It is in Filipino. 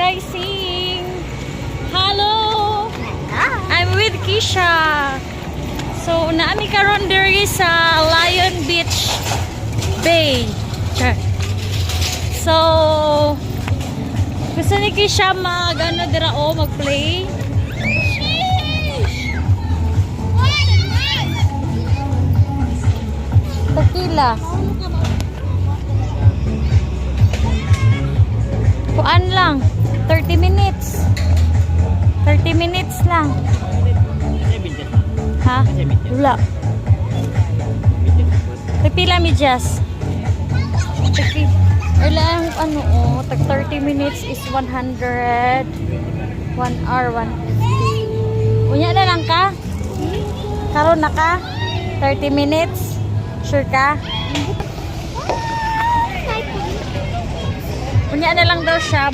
Rising! Hello! I'm with Kisha. So, naami karon diri sa Lion Beach Bay. So, gusto ni Kisha mag-play. Tequila. Kuan lang. 30 minutes. 30 minutes lang. Ha? Wala. Pipila mi just. Lang tag 30 minutes is 100. 1 hour 150. Unya na lang ka? Karon na ka? 30 minutes. Sure ka? Unya na lang daw siya